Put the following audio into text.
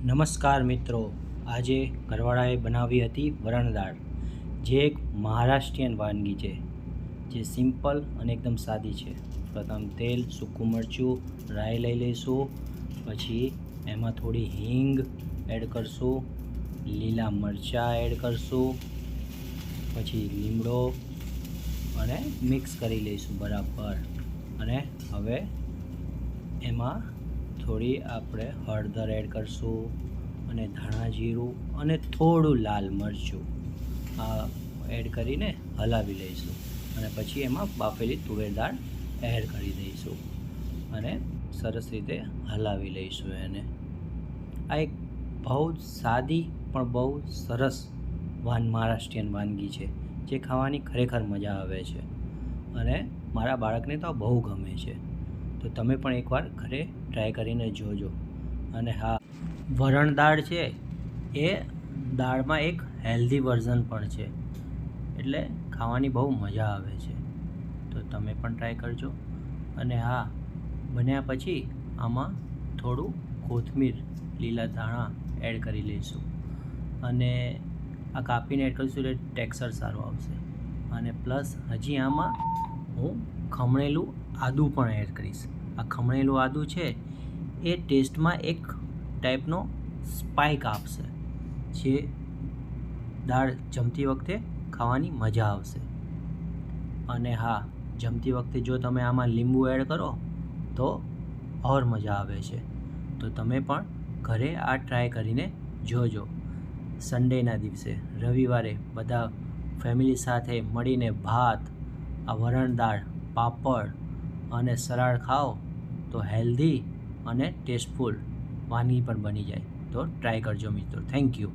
નમસ્કાર મિત્રો, આજે ઘરવાળાએ બનાવી હતી વરણ દાળ, જે એક મહારાષ્ટ્રીયન વાનગી છે, જે સિમ્પલ અને એકદમ સાદી છે. પ્રથમ તેલ, સૂકું મરચું, રાઈ લઈ લઈશું, પછી એમાં થોડી હિંગ એડ કરશું, લીલા મરચાં એડ કરશું, પછી લીમડો અને મિક્સ કરી લઈશું બરાબર. અને હવે એમાં થોડી આપણે હળદર એડ કરશું અને ધાણા જીરું અને થોડું લાલ મરચું એડ કરીને હલાવી લઈશું. અને પછી એમાં બાફેલી તુવેર દાળ એડ કરી દઈશું અને સરસ રીતે હલાવી લઈશું એને. આ એક બહુ સાદી પણ બહુ સરસ મહારાષ્ટ્રીયન વાનગી છે, જે ખાવાની ખરેખર મજા આવે છે અને મારા બાળકને તો બહુ ગમે છે. તો તમે પણ એકવાર ઘરે ટ્રાય કરીને જોજો. અને હા, વરણ દાળ છે એ દાળમાં એક હેલ્ધી વર્ઝન પણ છે, એટલે ખાવાની બહુ મજા આવે છે. તો તમે પણ ટ્રાય કરજો. અને હા, બન્યા પછી આમાં થોડું કોથમીર, લીલા ધાણા એડ કરી લઈશું અને આ કાપીને એડ કરીશું એટલે ટેક્સચર સારું આવશે. અને પ્લસ હજી આમાં હું ખમણેલું આદું પણ એડ કરીશ. આ ખમણેલું આદું છે એ ટેસ્ટમાં એક ટાઈપનો સ્પાઇક આપશે, જે દાળ જમતી વખતે ખાવાની મજા આવશે. અને હા, જમતી વખતે જો તમે આમાં લીંબુ એડ કરો તો ઓર મજા આવે છે. તો તમે પણ ઘરે આ ટ્રાય કરીને જોજો. સન્ડેના દિવસે, રવિવારે બધા ફેમિલી સાથે મળીને ભાત, આ વરણ દાળ, પાપડ અને સલાડ ખાઓ તો હેલ્ધી અને ટેસ્ટફુલ વાનગી પણ બની જાય. તો ટ્રાય કરજો મિત્રો. Thank you.